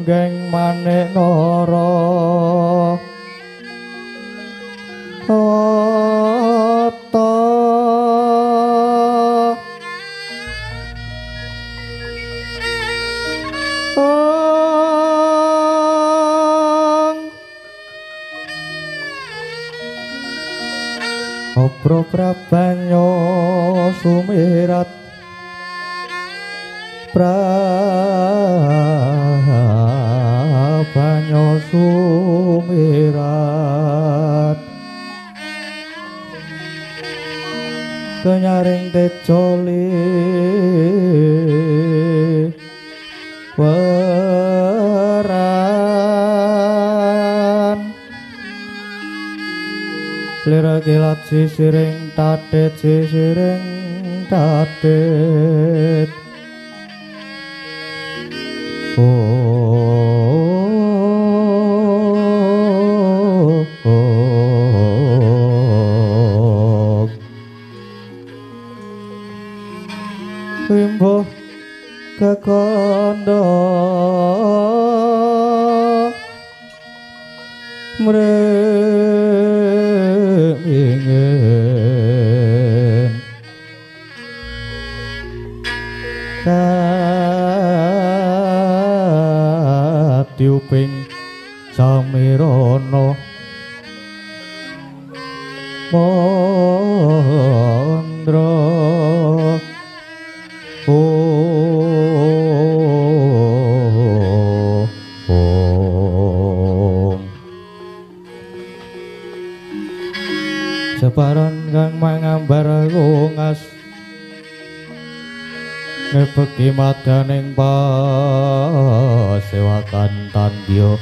ronggeng manik nara tata Obro prabanyo sumirat prabanyo sumirat kenyaring tejoli weran lira kilat sisiring tadet Wimbo kekondo mrengingen katiuping samirana mandra separan kang mangambar ngungas ngepeki madaning pasewakan tandya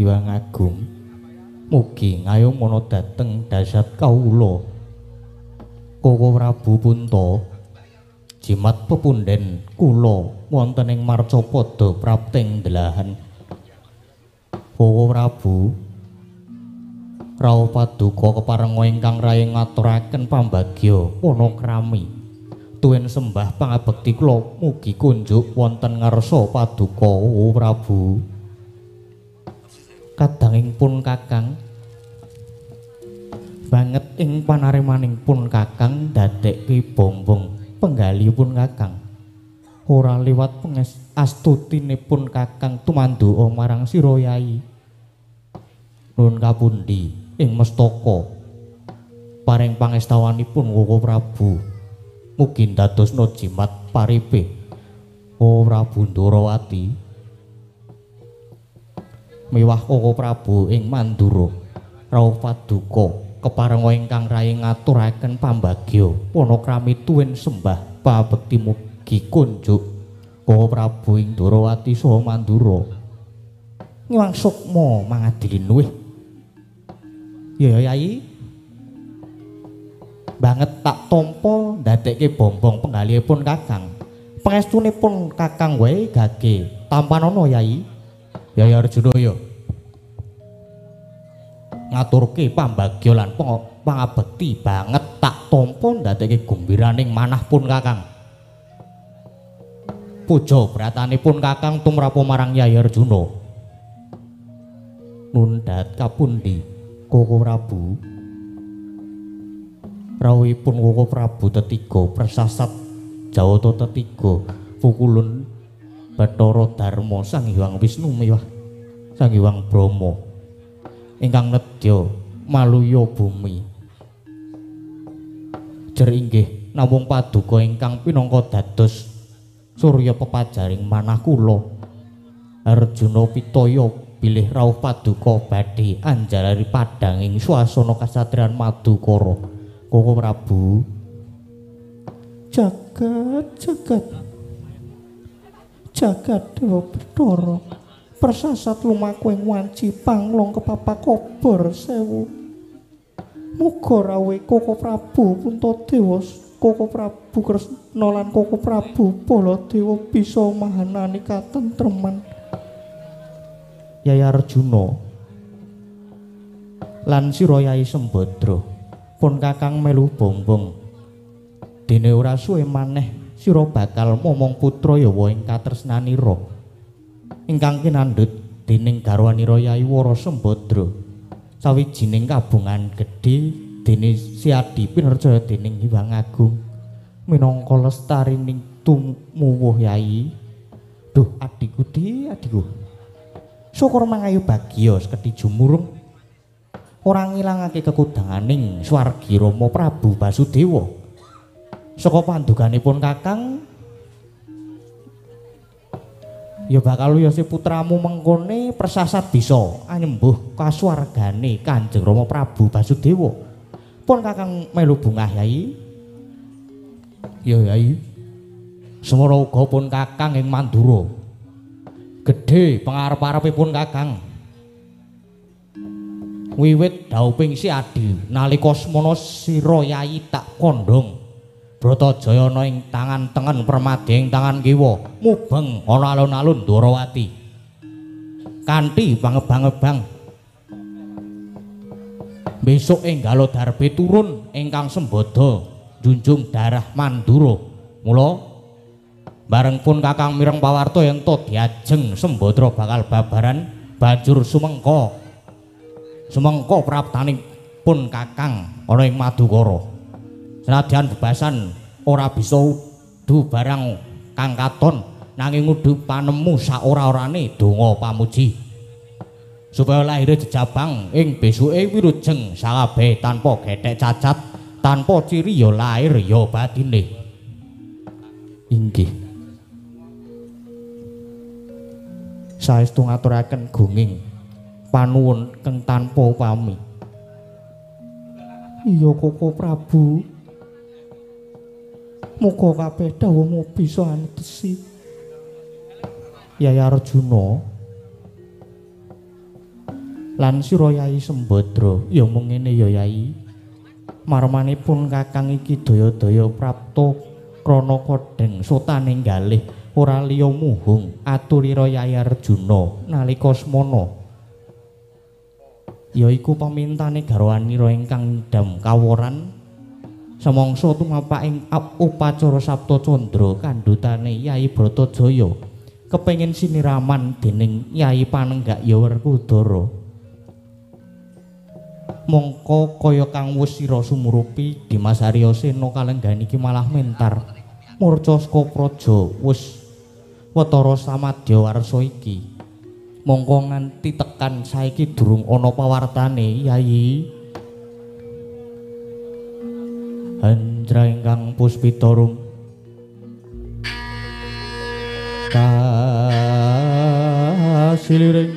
Iwang Agung mugi ngayung mono dateng dasat kawula Koko Prabu Punta jimat pepunden kula wonten ing Marcapada prapting delahan Koko Prabu rawuh paduka keparenga ingkang rayi ngaturaken pambagya panakrami tuwin sembah pangabekti kula mugi kunjuk wonten ngarsa paduka Koko Prabu kadanging pun kakang banget ing panaremaning pun kakang dadekke bombong penggalipun kakang ora liwat penges astutinipun kakang tumanduka marang sira Yai nuwun kapundi ing mestaka paring pangestawanipun Koko Prabu mugi ndadosna jimat paripe Koko Prabu Ndarawati miwah Koko Prabu ing Mandura rawuh paduka keparenga ingkang rayi ngaturaken pambagya panakrami tuwin sembah pabekti mugi kunjuk Koko Prabu ing Ndarawati saha Mandura ngiwang sukma mangadili nuwih ya Yai banget tak tampa ndadekke bombong penggalipun kakang pangestunipun kakang wae gage tampanana Yai Yai Arjuna ya ngaturke pambagya lan pangabekti banget tak tampa ndadekke gembiraning manah pun kakang puja bratanipun kakang tumrapa marang Yai Arjuna nundhat kapundi Koko Prabu rawuhipun Koko Prabu tetiga persasat Jawata tetiga pukulun Bathara Darma Sang Hyang Wisnu miwah Sang Hyang Brahma ingkang nedya maluya bumi jer inggih namung paduka ingkang pinangka dados surya pepajaring manah kula Arjuna Pitaya bilih rawuh paduka badhe anjalari padhanging swasana kasatriyan Madukara Koko Prabu jagat Dewa Bathara persasat lumaku ing wanci panglong kepapak kobor sewu Muga rawuh Koko Prabu Puntadewa, Koko Prabu Kresna lan Koko Prabu Baladewa bisa mahanani katentreman. Yai Arjuna lan sira Yai Sembadra pun kakang melu bombong. Dene ora suwe maneh sira bakal momong putra yawa ing katresnanira ingkang kinandhut dening garwanira Yai Wara Sembadra sawijining kabungan gedhe dene Siadi pinarcaya dening Hyang Agung minangka lestarining tumuwuh Yai. Duh adikku adikku syukur mangayu bagya sekedhi jumurung ora ngilangake kekudanganing swargi Rama Prabu Basudewa. Saka panduganipun kakang ya bakal uyose putramu mengkone persasat bisa anyembuh kasuwargane Kanjeng Rama Prabu Basudewa. Pun kakang melu bungah Yai. Ya Yai. Semana uga pun kakang ing Mandura. Gedhe pangarep-arepipun kakang. Wiwit dauping Siadi nalika semana sira Yai tak kondhong Bratajaya ana ing tangan tengen Permadi ing tangan kiwa mubeng ana alun-alun Dwarawati kanthi pangebang-ebang besok enggal darbe turun ingkang sembada njunjung darah Mandura. Mula bareng pun kakang mireng pawarta yen to diajeng Sembadra bakal babaran banjur sumengka praptaning pun kakang ana ing Madukara. Senadyan bebasan ora bisa udu barang kang katon nanging udu panemu sak ora-orane donga pamuji supaya lahire jejabang ing besuke wirujeng sakabeh tanpa gethek cacat tanpa ciri ya lahir ya batine. Inggih saestu ngaturaken gunging panuwun keng tanpa upami. Iya Koko Prabu, muga kabeh dawuhmu bisa antesi. Yai Arjuna lan sira Yai Sembadra ya mung ngene ya Yai. Marmanipun kakang iki daya-daya prapta krana kodheng sotaning galih ora liya muhung aturira Yai Arjuna nalika semana. Yaiku pamintane garwanira ingkang ndam kaworan samangsa tumapak ing upacara Sabta Candra kandhutane Yai Bratajaya kepengin siniraman dening Yai Panenggak Werkudara. Mongko kaya kang wis sira sumurupi Dimas Arya Sena kalenggan iki malah mentar murca saka praja wis watara samadya warsa iki. Mongko nganti tekan saiki durung ana pawartane Yai. Handra ingkang puspitarung kasiliring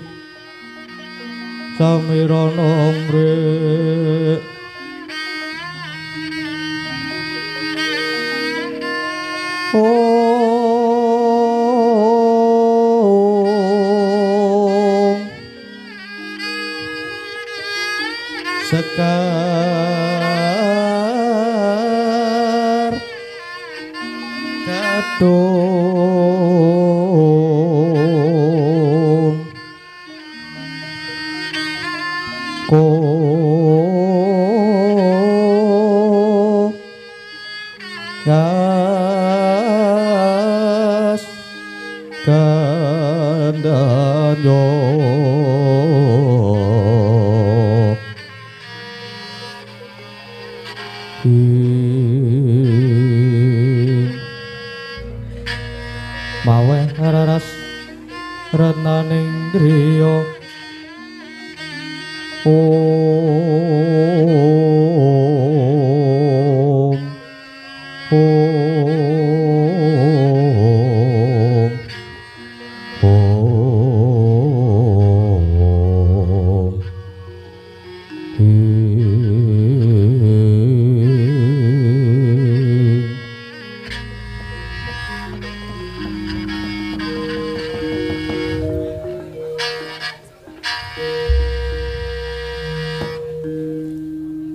samirana mrek sekar kadung ko gas kandanyo maweh raras retnaning driya om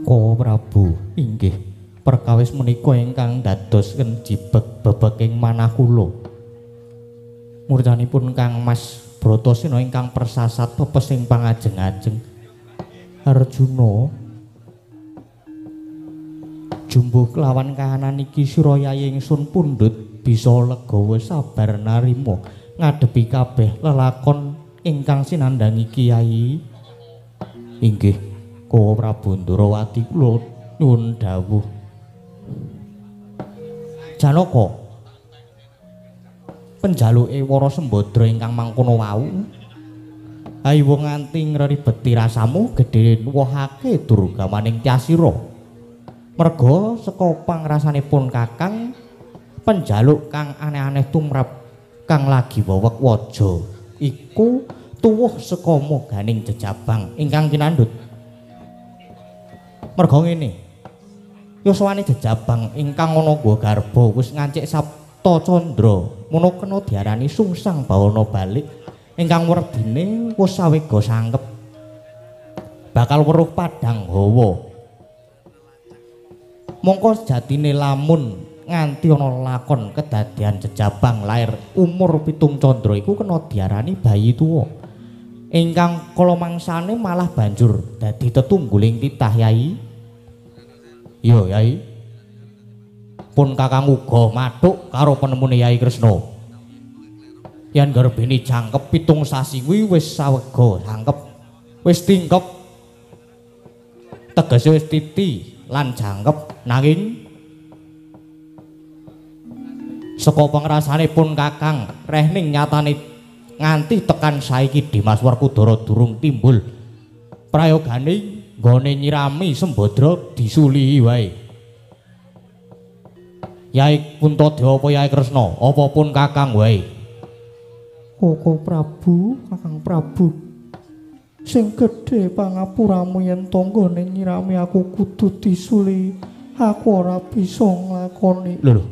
Ko Prabu, inggih perkawis menika ingkang dados kenjibek bebeking manah kula. Murdanipun Kang Mas Bratasena ingkang persasat pepesing pangajeng-ajeng. Arjuna jumbuh kelawan kahanan iki sira yayi ingsun pundhut bisa legawa sabar narima ngadepi kabeh lelakon ingkang sinandhangi Kyai. Inggih Ko Prabu Ndrawati kula nyuwun dawuh. Janaka penjaluke Wara Sembadra ingkang mangkono wau ayo nganti ngribeti rasamu gedhe nuwuhake durgamaning Tyasira. Merga saka pangrasanipun Kakang penjaluk kang aneh-aneh tumrap kang lagi wewek waja iku tuwuh saka moganing jejabang ingkang kinandhut. Merga ngene, yuswane jejabang ingkang ana nggo garba wis ngancik Sabta Candra, mono kena diarani sungsang bawana balik ingkang werdine wis sawega sangkep bakal weruh padang hawa. Mongko sejatine lamun nganti ana lakon kedadian jejabang lair umur pitung candra iku kena diarani bayi tuwa ingkang kala mangsane malah banjur dadi tetungguling titah Yai. Yo Yai, pun Kakang uga mathuk karo penemune Yai Kresna. Yen garbine jangkep pitung sasi kuwi wis sawega sangkep, wis tingkep, tegese wis titi lan jangkep, nanging saka pangrasanipun Kakang rehning nyatane nganti tekan saiki Dimas Werkudara durung timbul prayogane nggone nyirami Sembadra disulihi wae. Yai Puntadewa apa Yai Kresna apa pun Kakang wae. Koko Prabu, Kakang Prabu, sing gedhe pangapuramu yen tanggane nyirami aku kudu disuli, aku ora bisa nglakoni. Lho,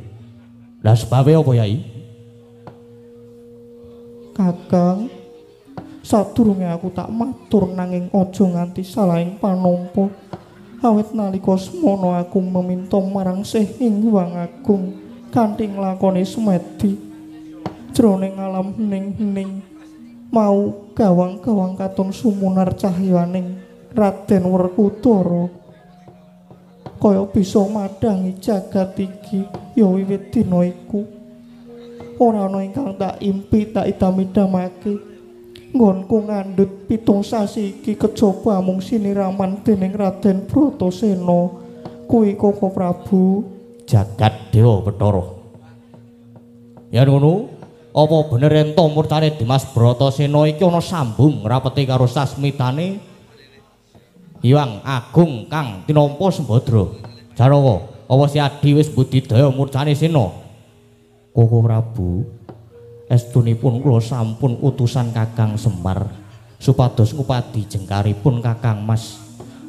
lah sebabe apa Yai? Kakang, sadurunge aku tak matur nanging aja nganti salahing panampa. Awit nalika semana aku meminta marang Sih Hyang Agung kanthi nglakoni semedi jroning alam hening-hening mau gawang-gawang katon sumunar cahyaning Raden Werkudara kaya bisa madangi jagat iki ya wiwit dina iku ora ana ingkang tak impi tak idam-idamake nggonku ngandhut pitung sasi iki kejaba mung siniraman dening Raden Bratasena kuwi Koko Prabu jagat Dewa Bathara. Ya ngono apa bener ento murtane Dimas Bratasena iki ana sambung rapete karo sasmitane Hyang Agung kang tinampa Sembadra. Jarawa, apa si Adi wis budidaya murtane Sena? Koko Prabu, estunipun kula sampun utusan Kakang Semar supados ngupadi jengkaripun Kakang Mas.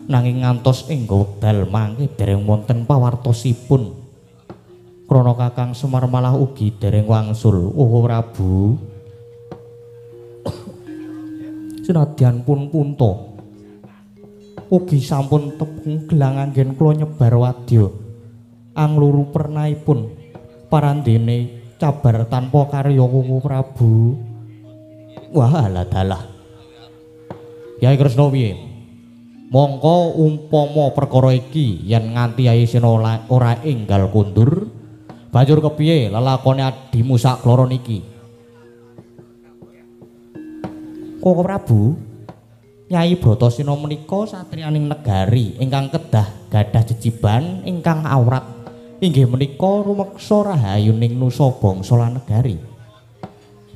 Nanging ngantos ing wekdal mangke dereng wonten pawartosipun. Krana Kakang Semar malah ugi dereng wangsul. Oh Prabu, senadyan pun punta ugi sampun tepung gelang anggen kula nyebar wadya angluru pernaipun parandene cabar tanpa karya Koko Prabu. Wah alah-alah Yai Kresna piye? Mongko umpama perkara iki yen nganti Yai Sena ora enggal kundur banjur kepiye lelakone adimu sak kloron iki? Koko Prabu, Nyai Bratasena menika satriyaning negari ingkang kedah gadah jejiban ingkang awrat inggih menika rumeksa rahayuning nusa bangsa lan negari.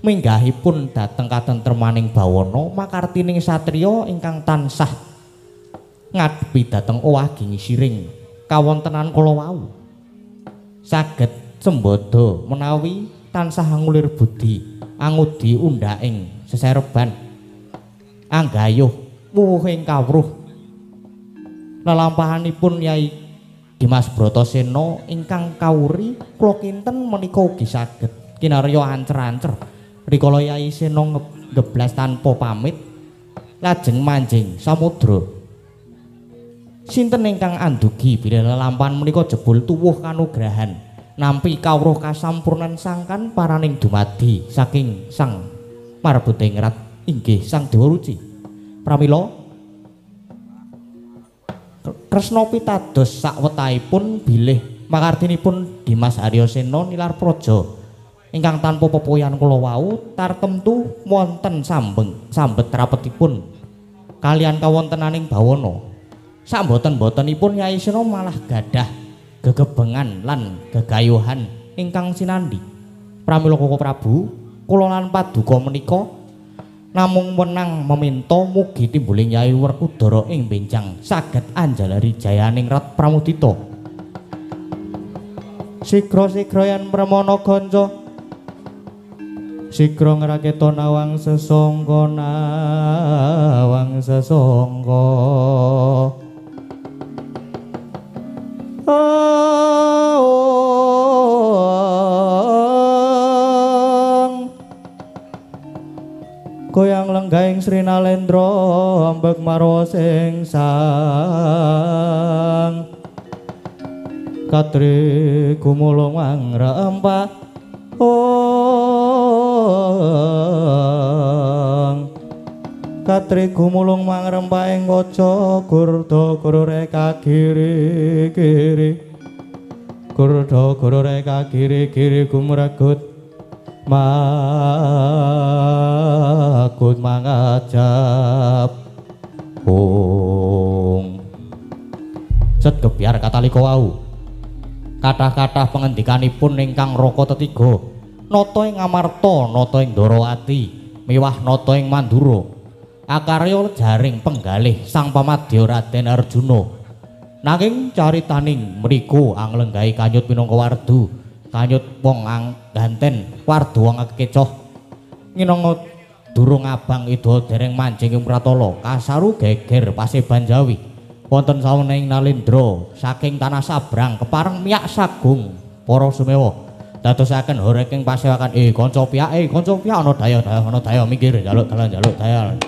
Minggahipun dhateng katentremaning bawana makartining satriya ingkang tansah ngadepi dhateng owah ginisiring kawontenan kala wau. Saged sembada menawi tansah ngulir budi angudi undhaking sesereban anggayuh wuhing kawruh lelampahanipun Yai Dimas Bratasena ingkang kawuri kula kinten menika ugi saged kinarya ancer-ancer rikala Yai Sena ngeblas tanpa pamit lajeng manjing samudra Sinten ingkang andugi bilih lelampahan menika jebul tuwuh kanugrahan nampi kawruh kasampurnan sangkan paraning dumadi saking Sang Marbudengrat inggih Sang Dewa Ruci. Pramila Kresna pitados sawetahipun bilih makartinipun Dimas Haryasena nilar praja ingkang tanpa pepoyan kula wau tartemtu wonten sambet rapetipun kalian kawontenaning bawana. Samboten-botenipun Nyai Sena malah gadah gegebengan lan gegayuhan ingkang sinandi. Pramila Koko Prabu, kula lan paduka menika namung menang meminta mugi timbuling Nyai Werkudara ing benjang saged anjalari jayaning Rat Pramudita. Sigra-sigra yen Pramana Ganca sigra ngraketa nawang sesangga goyang lenggahing Sri Nalendra ambek marwa sing sang katri gumulung mangrempah katri gumulung mangrempah ing kaca gurda gurureka giri-giri gurda gurureka giri-giri gumregut makut mangajab set kebiar katalika wau kathah-kathah pengendikanipun ingkang raka tetiga nata ing Amarta nata ing Ndarawati miwah nata ing Mandura akarya jaring penggalih sang pamadya Raden Arjuna nanging caritaning mriku anglenggahi kanyut minangka wardu kanyut wong ganten wardu wong kecoh nginanga durung abang ida dereng manjing ing pratala kasaru geger paseban Jawi wonten sawening Nalendra saking tanah sabrang kepareng miyak sagung para sumewa dadosaken horeking pasewakan kanca piyak ana daya minggir njaluk daya Ron.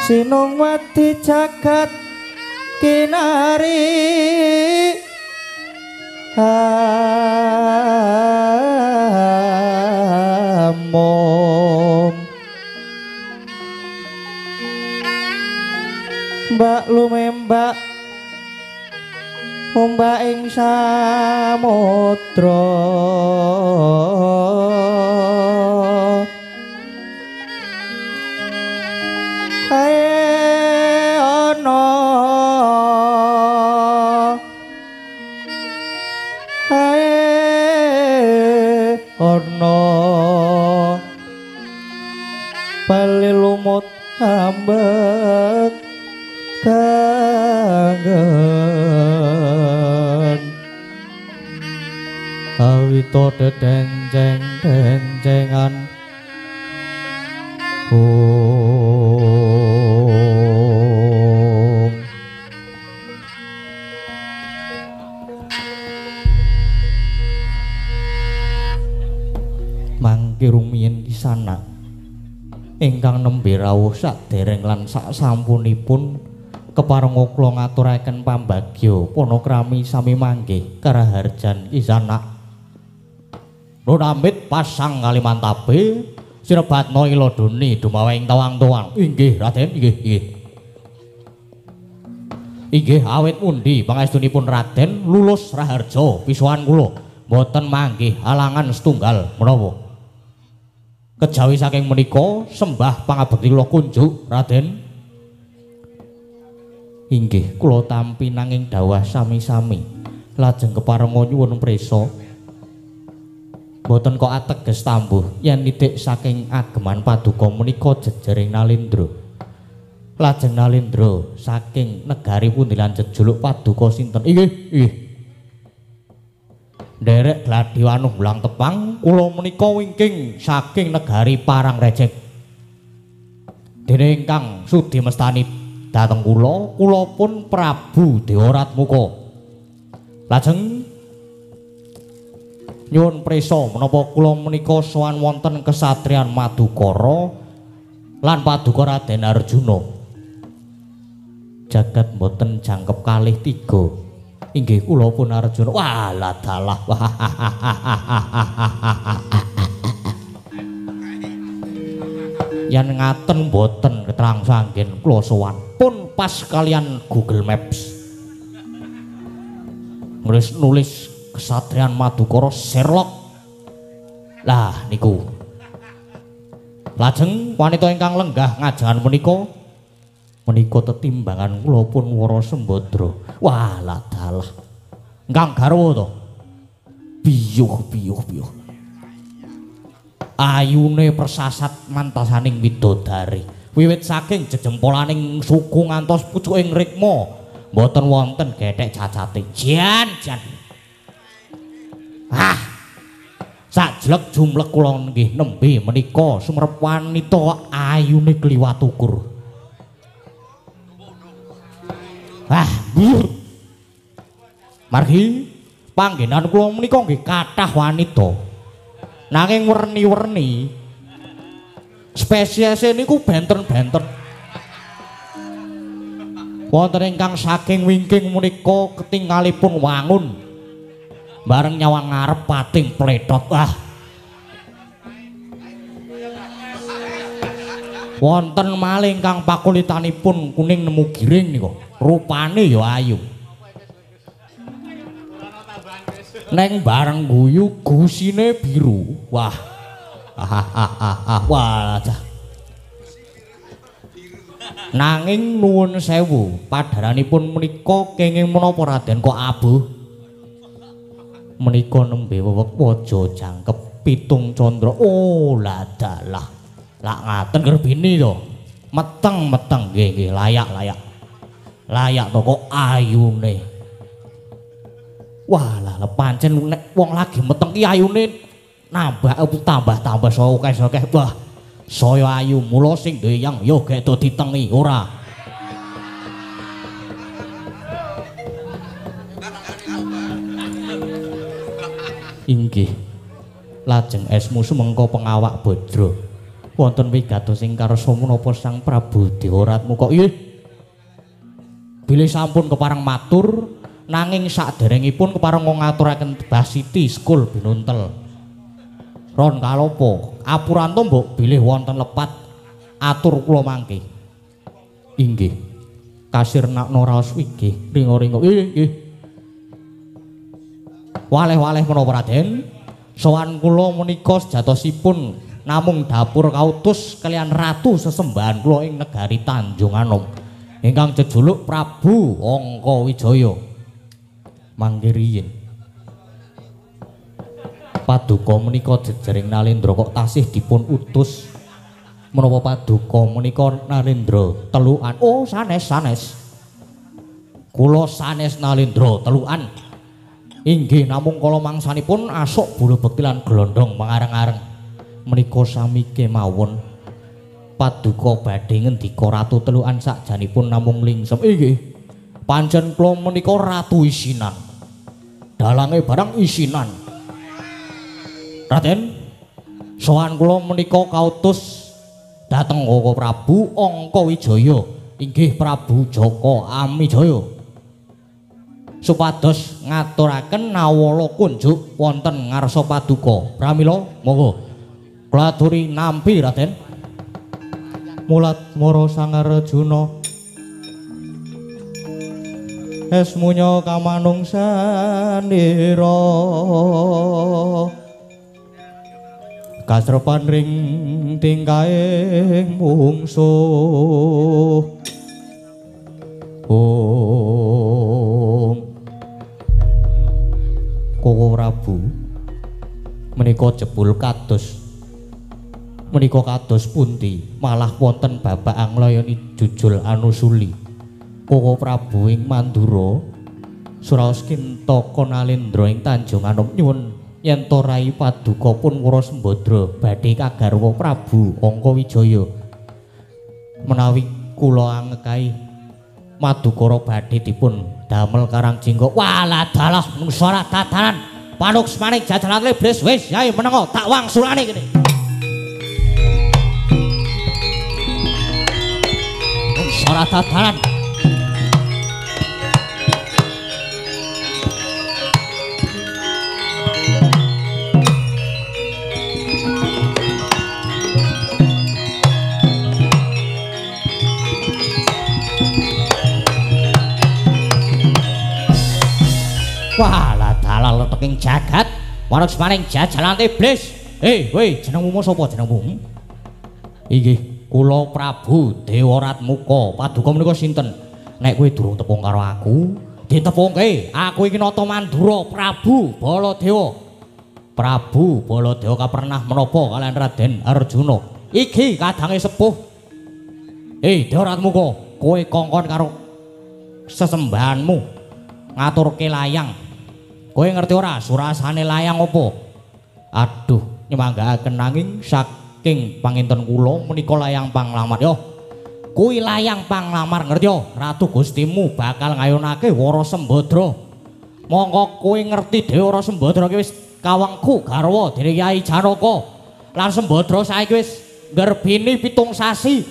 Sinongwati jagat kinari amom mbak lumembak ombak ing samudra ambek Wito dedenjeng denjengan mangke rumiyin kisana ingkang nembe rawuh sadereng lan sak sampunipun keparenga kula ngaturaken pambagya panakrami sami mangke karaharjan kisana nunamit pasang kalimantabe sirebatna iladoni dumawing tawang-tawang inggih Raden inggih awit pundi pangestunipun Raden lulus raharja pisuhan kula mboten manggih halangan setunggal menawa kejawi saking menika sembah pangabekti kula kunjuk Raden inggih kula tampi nanging dawah sami-sami lajeng keparenga nyuwun prisa mboten kok ateges tambuh yen nitik saking ageman paduka menika jejering Nalendra lajeng Nalendra saking negari pundi lan jejuluk paduka sinten inggih Derek gladi wanuh ulang tepang kula menika wingking saking negari Parangrecek dene ingkang sudi mestani dhateng kula pun Prabu Dewaratmuka lajeng nyuwun prisa menapa kula menika sowan wonten kesatriyan Madukara lan paduka Raden Arjuna jagat mboten jangkep kalih 3 inggih kula pun Arjuna walah dalah yen ngaten mboten keterang sanggen kula sowan pun pas kalian Google Maps nulis kesatriyan Madukara Sherlock lah niku lajeng wanita ingkang lenggah ngajangan menika tetimbangan kula pun Wara Sembadra walah dalah ingkang garwa to biyuh ayune persasat mantasaning widodari wiwit saking jejempolaning suku ngantos pucuking rikma mboten wonten gethek cacate jan sajlek jumlek kula nggih nembe menika sumerep wanita ayune kliwat ukur margi panggenan kula menika nggih kathah wanita nanging werni-werni spesies niku benten-benten wonten ingkang saking wingking menika ketingalipun wangun bareng nyawang ngarep pating pletot wonten malih ingkang pakulitanipun kuning nemu giring niku rupane ya ayu neng bareng guyu gusine biru wah nanging nuwun sewu padharanipun menika kenging menapa Raden kok abuh menika nembe wewek waja jangkep pitung candra oh lah dalah lak ngaten gerbini to meteng nggih layak to kok ayune wah lah pancen nek wong lagi meteng ki ayune tambah sokeh wah saya ayu mula sing ndeyang ya gek do ditengi ora inggih lajeng esmu sumengko pengawak Badra wonten wigatos sing karsa menapa Sang Prabu Dewaratmuka nggih bilih sampun kepareng matur nanging saderengipun kepareng ngaturaken Basiti Skul Binuntel ron kalopo apuranto mbok bilih wonten lepat atur kula mangke inggih kasir nakno raos wigih ringo-ringo nggih waleh-waleh menapa Raden sowan kula menika sejatosipun namung dapur kautus kalian ratu sesembahan kula ing negari Tanjung Anom ingkang jejuluk Prabu Angka Wijaya mangke riyin paduka menika jejering Nalendra kok tasih dipun utus menapa paduka menika Nalendra telukan oh sanes kula sanes Nalendra telukan Inggih namung kala mangsanipun asok bulu bekti lan glondhong mangareng-areng menika sami kemawon paduka badhe ngendika ratu telukan sakjanipun namung lingsem. Inggih pancen kula menika ratu isinan dalange barang isinan. Raden sowan kula menika kautus dhateng Koko Prabu Angka Wijaya inggih Prabu Jaka Amijaya supados ngaturaken nawala kunjuk wonten ngarsa paduka. Pramila monggo kula aturi nampi Raden. Mulat Mara Sangarjuna esmunya kamanungsanira kasrepan ring tingkahing mungsuh. Koko Prabu menika jebul kados menika kados pundi malah wonten babak anglayani jujul anusuli. Koko Prabu ing Mandura suraos Kintaka Nalendra ing Tanjung Anom nyuwun yen to Rai Paduka pun Wara Sembadra badhe kagarwa Prabu Angka Wijaya menawi kula angekahi Madukara badhe dipun damel Karang Jenggo. Walah dalah nusara tatanan panuk maning jajalan lebres wis yai menengo tak wangsulane kene. Nusara tatanan walah dalah leteking jagat marang maning jajalan iblis. Woi jenengmu sapa jenengmu? Inggih kula Prabu Dewaratmuka. Paduka menika sinten? Nek kowe durung tepung karo aku ditepungke. Aku iki nata Mandura Prabu Baladewa. Prabu Baladewa kapernah menapa kalian Raden Arjuna. Iki kadange sepuh. Dewaratmuka, kowe kongkon karo sesembahanmu ngaturke layang. Kowe ngerti ora surasane layang apa? Aduh, nyemanggaken nanging saking panginten kula menika layang panglamar. Yo, kuwi layang panglamar ngerti yo? Ratu Gustimu bakal ngayunake Wara Sembadra. Monggo kowe ngerti dhewe Wara Sembadra ki wis kawengku garwa dening Kyai Janaka. Lan Sembadra saiki wis ngerbini 7 sasi.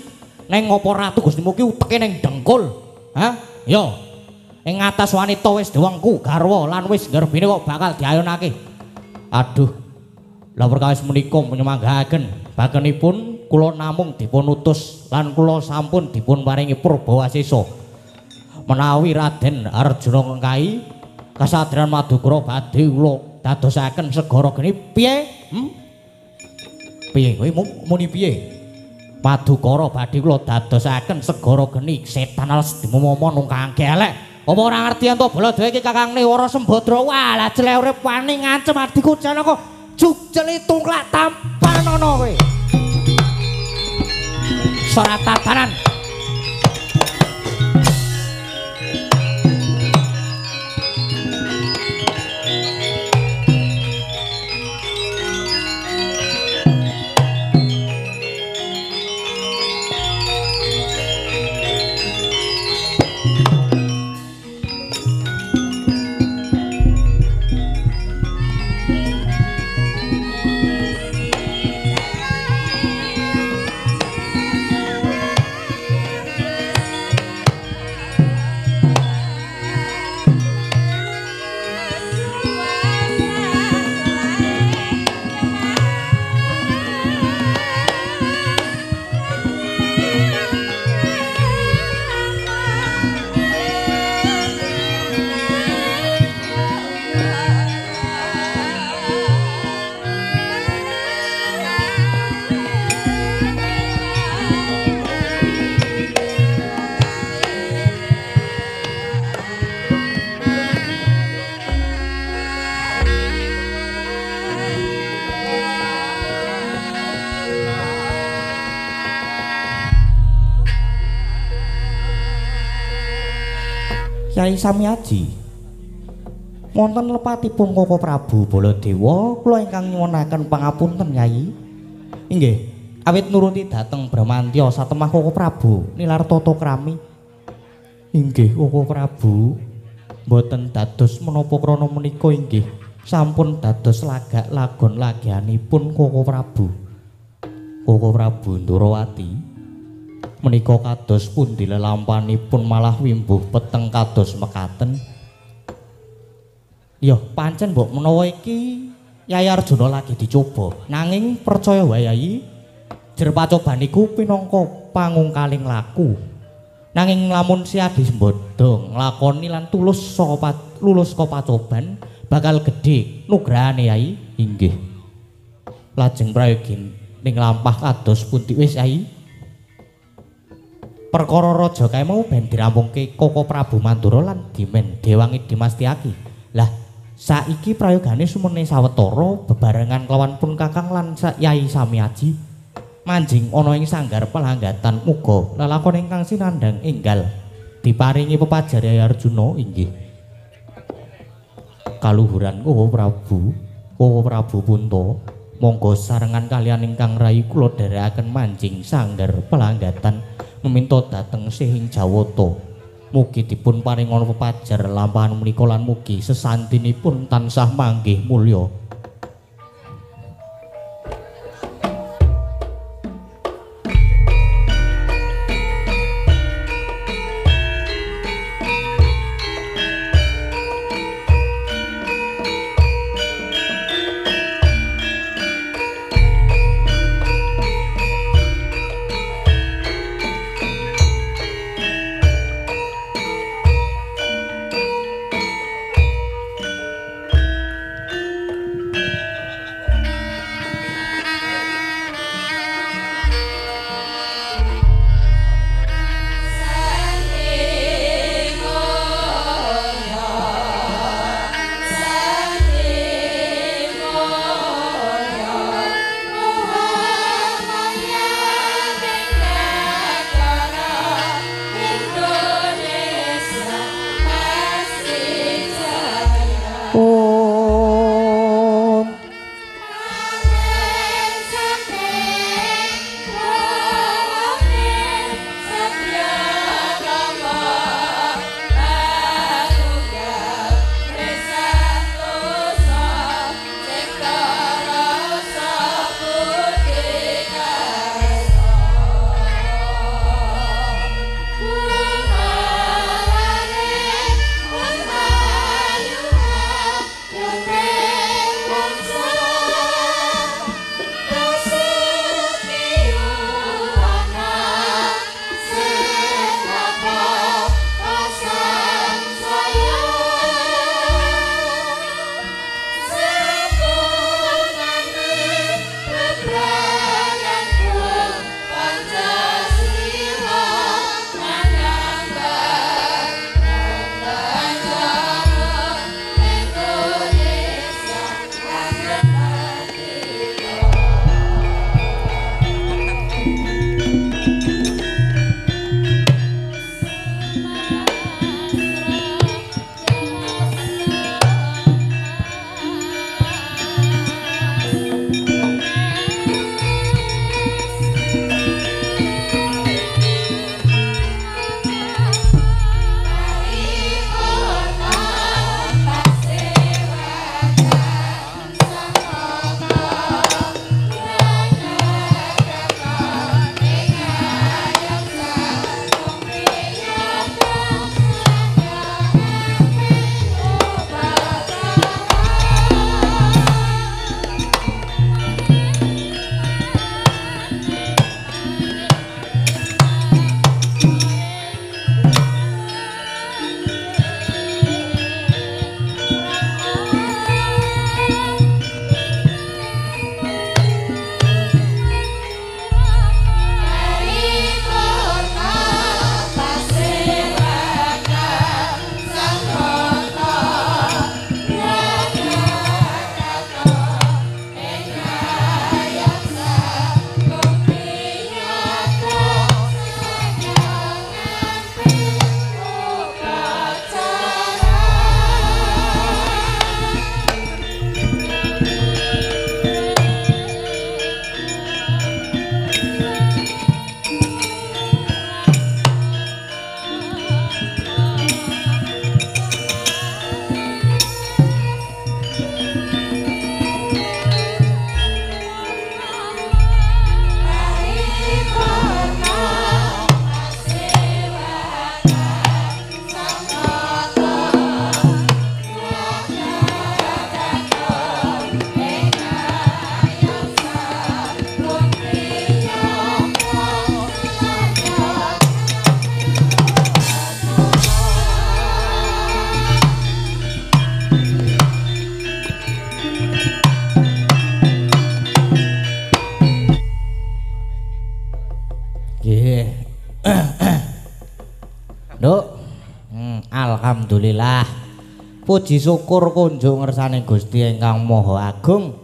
Ning ngopo Ratu Gustimu ki uteke ning dengkul? Hah? Yo. Ing atas wanita wis dewengku garwa lan wis ngerbine kok bakal diayunake. Aduh. Lah perkawis menika nyemanggaken bakenipun kula namung dipun utus lan kula sampun dipun paringi purbawasesa. Menawi Raden Arjuna ngkahi kasadran Madukara badhe kula dadosaken segara geni piye? Piye kowe muni piye? Madukara badhe kula dadosaken segara geni setan alas dimomong nungkangke elek. Apa ora ngerti ento Baladewa iki kakangne Wara Sembadra. Walah jelek urip wani ngancem adiku Janaka jugjeli tungklak tampanana kowe. Sora tatanan. Kyai Samyaji Wonten lepatipun Koko Prabu Baladewa, kula ingkang nyuwunaken pangapunten Nyai. Inggih, awit nuruti dhateng Bramantya satemah Koko Prabu nilar tata krami. Inggih Koko Prabu, mboten dados menapa krana menika inggih sampun dados lagak lagon lagyanipun Koko Prabu. Koko Prabu Ndrawati menika kados pundi lelampanipun malah wimbuh peteng kados mekaten. Ya pancen mbok menawa iki Yai Arjuna lagi dicoba, nanging percaya wae Yai, jer pacoban iku pinangka pangungkaling laku. Nanging lamun si Adi Sembada nglakoni lan lulus saka pacoban bakal gedhe nugrahane Yai. Inggih. Lajeng prayogi ning lampah kados pundi wis Yai? Perkara raja kae mau ben dirampungke Koko Prabu Mandura lan Dimen Dewangi Dimastiaki. Lah saiki prayogane sumene sawetara bebarengan kelawan pun Kakang lan Yai Samiaji manjing ana ing sanggar pelanggatan muga lelakon ingkang sinandhang enggal diparingi pepajar Yai Arjuna. Inggih. Kaluhuran Koko Prabu Punta, monggo sarengan kalian ingkang rayi kula dherekaken manjing sanggar pelanggatan meminta dhateng Sehing Jawata. Mugi dipun paringon pepajar lampahan menika lan mugi sesantinipun tansah manggih mulya. Alhamdulillah. Puji syukur kunjuk ngersane Gusti ingkang Maha Agung.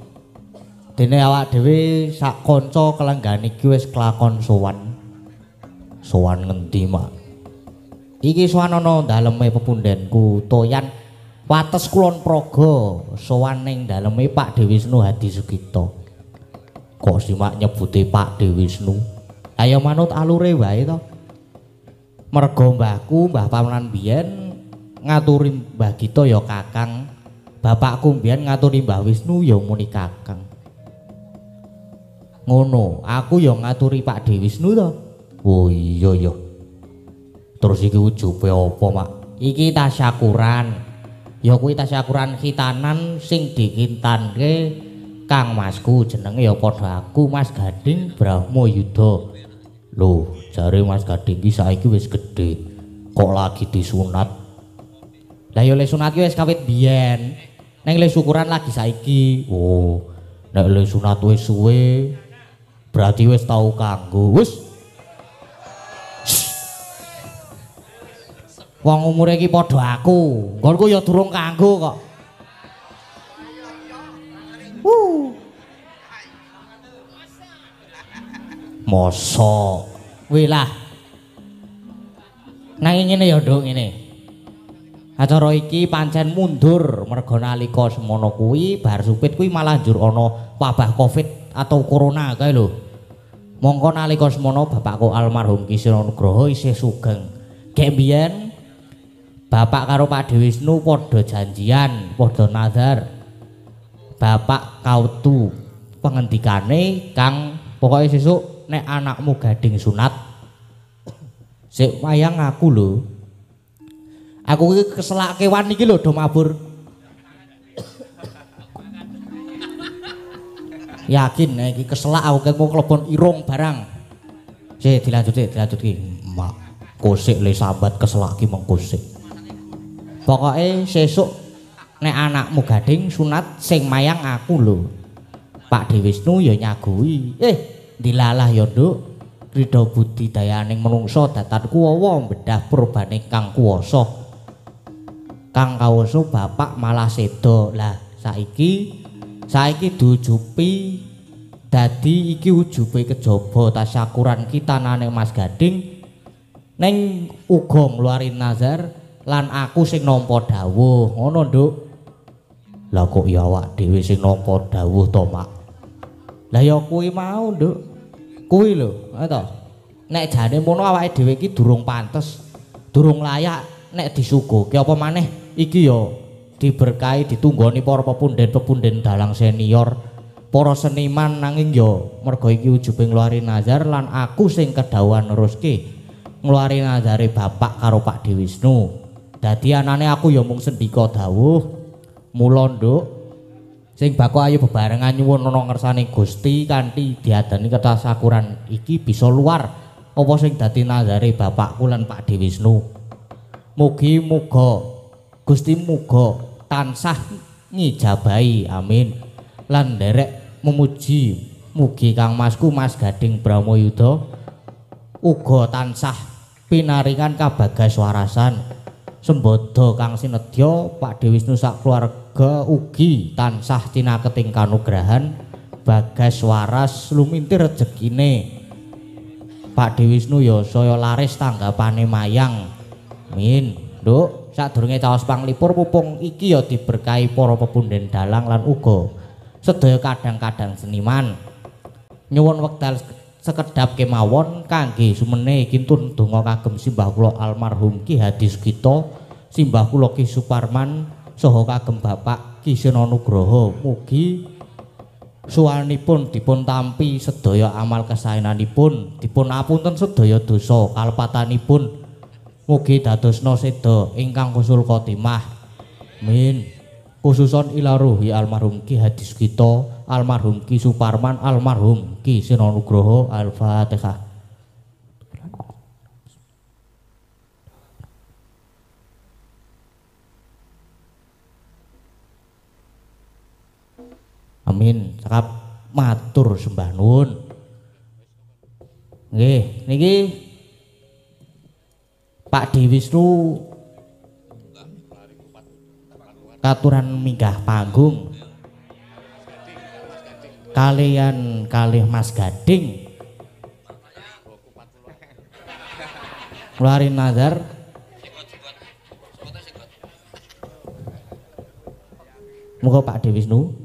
Dene awak dhewe sak kanca kelenggan iki wis kelakon sowan. Sowan ngendi, Mak? Iki sowan ana daleme pepundenku Toyan wates Kulon Praga, sowan ning daleme Pak Dewisnu Hadi Sugito. Kok simak nyebuti Pak Dewisnu? Ayo manut alure wae to. Merga mbahku, Mbah Pamelan biyen ngaturi Mbah Gito ya Kakang, bapakku mbiyen ngaturi Mbah Wisnu ya muni Kakang. Ngono, aku ya ngaturi Pak Dewisnu to. Oh iya ya. Terus iki ujube apa, Mak? Iki tasyakuran. Ya kuwi tasyakuran khitanan sing dikintanke Kang Masku, jenenge ya padha aku Mas Gading Brahmayuda. Loh, jare Mas Gading iki saiki wis gedhe. Kok lagi disunat? Lah ya le sunat ki wis kawit biyen. Ning le syukuran lagi saiki. Oh, nek le sunat wis suwe berarti wis tau kanggo. Wis. Wong umure iki padha aku. Nggonku ya durung kanggo kok. Mosok. Wih lah. Nang ngene ya, Nduk, ngene. Acara iki pancen mundur merga nalika semono kuwi bar supit kuwi malah njur ana wabah Covid atau corona kae lho. Mongko nalika semono bapakku almarhum Ki Sira Nugroho isih sugeng. Gek biyen bapak karo Pak Dewisnu padha janjian, padha nazar. Bapak kautu pengendikane Kang, pokoke sesuk nek anakmu gading sunat sik wayang aku lho. Aku iki keselak kewan iki lho do mabur. Yakin nek iki keselak aku ket mau klebon irung barang. Sik dilanjutke. Mak, kosik le sambat keselak ki mengkosik. Pokoke sesuk nek anakmu gading sunat sing mayang aku lho. Pak Dewisnu ya nyagui. Dilalah ya, Nduk. Ridho budidayaning menungsa datar kuwawa bedah purbane Kang kuwasa. Kang kawasa bapak malah seda. Lah saiki diujupi dadi iki ujube kejaba tasyakuran kitanane Mas Gading ning uga ngluarin nazar lan aku sing nampa dawuh. Ngono, Nduk. Lah kok ya awak dhewe sing nampa dawuh to, Mak? Lah ya kuwi mau, Nduk. Kuwi lho, to. Nek jane mono awake dhewe iki durung pantes, durung layak nek disuguhke apa maneh iki ya diberkahi ditunggoni para pepunden-pepunden dalang senior, para seniman nanging ya merga iki ujube ngluari nazar lan aku sing kedhawuhan neruske ngluari nazare bapak karo Pak Dewisnu. Dadi anane aku ya mung sendika dawuh. Mula, Nduk, sing bako ayo bebarengan nyuwun ana ngersane Gusti kanthi diadani ketasyakuran iki bisa luar apa sing dadi nazare bapakku lan Pak Dewisnu. Mugi muga Gusti muga tansah ngijabahi, amin. Lan nderek memuji mugi Kang Masku Mas Gading Brahmayuda uga tansah pinaringan kabagas warasan. Sembodo Kang Sinedya Pak Dewisnu sak keluarga ugi tansah cinaketing kanugrahan bagas waras lumintir rejekine. Pak Dewisnu ya saya laris tanggapane mayang. Amin. Nduk, sadurunge caos panglipur pupung iki ya diberkahi para pepunden dalang lan uga sedaya kadang-kadang seniman. Nyuwun wekdal sekedhap kemawon kangge sumene kintun donga kagem simbah kula almarhum Ki Hadi Sugito, simbah kula Ki Suparman saha kagem Bapak Ki Sira Nugroho. Mugi suwanipun dipun tampi sedaya amal kesaenanipun, dipun apunten sedaya dosa kalepatanipun. Mugi dadosna seda ingkang husnul khotimah. Amin. Khususon ila ruhi almarhum Ki Hadi Sugito, almarhum Ki Suparman, almarhum Ki Sira Nugroho. Al-Fatihah. Amin. Cakap matur sembah nuwun. Nggih, niki Pak Dewisnu katuran minggah panggung kalian kalih Mas Gading ngeluarin nazar muga Pak De Wisnu.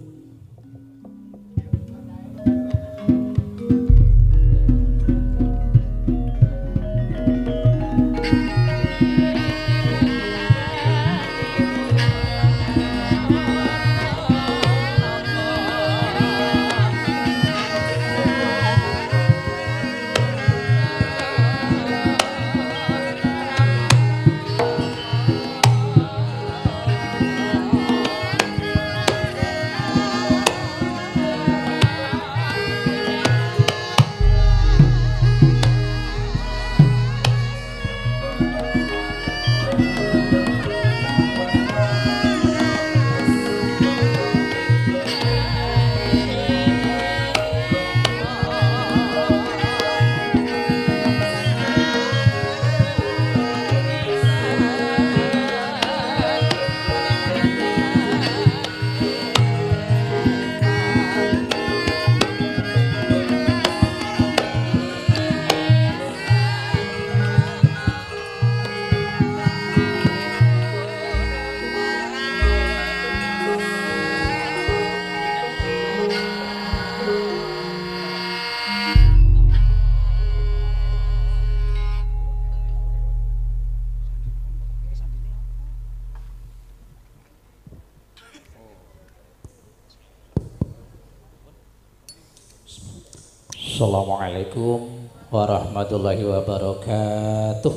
Assalamualaikum warahmatullahi wabarakatuh.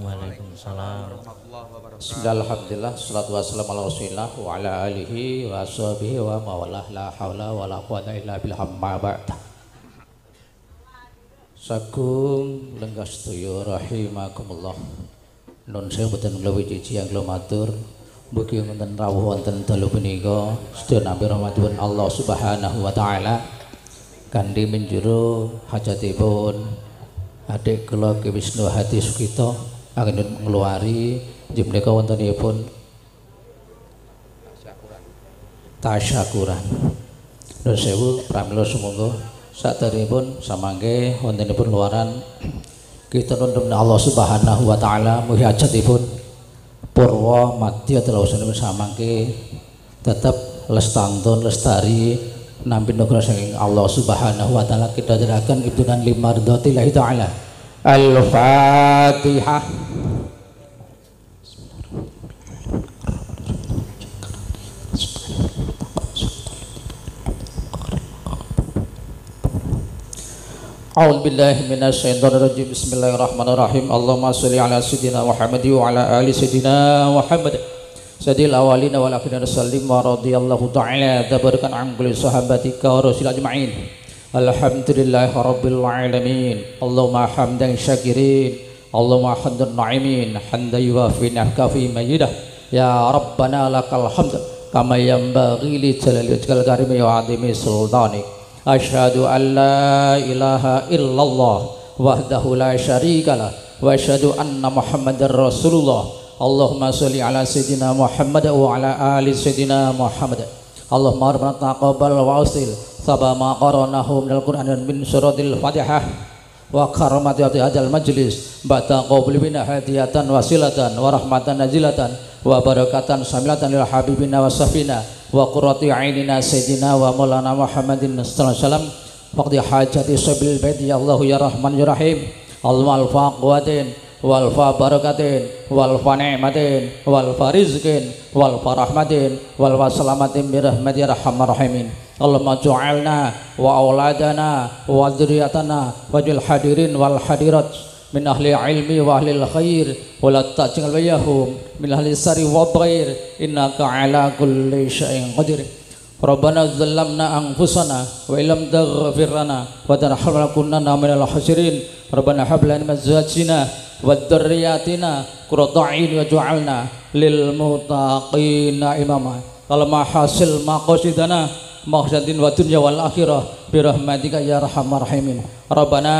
Waalaikumsalam. Bismillahirrahmanirrahim. Salatu wassalamu ala Rasulillah wa ala alihi wa sahbihi wa mawalah la haula wa la quwata illa billah amma ba'd. Sagung lenggah sedaya rahimakumullah. Nun saya boten kula wiji yang kula matur. Mugi wonten rawuh wonten dalu punika sedaya nampi rahmatipun Allah Subhanahu wa taala. Kandi menjuru hajatipun adik kula Ki Wisnu Hadi Sukito anggen ngluari jemnika wontenipun tasyakuran. Nuwun sewu pramila sumangga saderengipun samangke wontenipun luaran kita nuntun Allah Subhanahu wa taala mugi hajatipun purwa madya telausanipun samangke tetep lestantun lestari nampi nugra saking Allah Subhanahu wa taala kita dherekaken ibtunan limardhatillahi taala. Al-Fatihah. A'udzu billahi minasyaitonir rajim. Bismillahirrahmanirrahim. Allahumma shalli ala sayyidina Muhammad wa ala ali sayyidina Muhammad. Sadil awalina wal akhirina sallim wa radiyallahu ta'ala tabarakan an kulli sahabatika wa rasul ajma'in. Alhamdulillahi rabbil alamin. Allahumma hamdan syakirin, Allahumma hamdan na'imin, hamdan yuwafi nahkafi majidah. Ya Rabbana lakal hamd kama yanbaghi li jalali wajhikal karimi wa adimi sultanik. Asyhadu an la ilaha illallah wahdahu la syarikalah wa asyhadu anna Muhammadar Rasulullah. Allahumma sholli ala sayyidina Muhammad wa ala ali sayyidina Muhammad. Allahumma rabbana taqabbal wa usil saba ma qaranahu minal Qur'an min suratil Fatihah wa karamati hadzal majlis ba'da qabli bina hadiyatan wasilatan wa rahmatan nazilatan wa barakatan samilatan lil habibina wa sahbina wa qurrati ainina sayyidina wa maulana Muhammadin sallallahu alaihi wasallam faqdi hajati sabil baiti ya Allah ya Rahman ya Rahim. Allahumma al-faqwatin wal fa barakatin wal fa ni'matin wal fa rizqin wal fa rahmatin wal fa salamatin bi rahmati arhamar rahimin. Allahumma ja'alna wa auladana wa dzurriyyatana wajil hadirin wal hadirat min ahli ilmi wa ahli khair wa la taj'al wayahum min ahli sari wa dhair innaka ala kulli syai'in qadir. Rabbana zalamna anfusana wa illam taghfir lana wa tarhamna kunna minal khasirin. Rabbana hab lana min azwajina wa dzurriyyatina qurrata a'yun waj'alna lil muttaqina imama. Allahumma hasil maqasidana maqsadin wa dunya wal akhirah bi rahmatika ya arhamar rahimin. Rabbana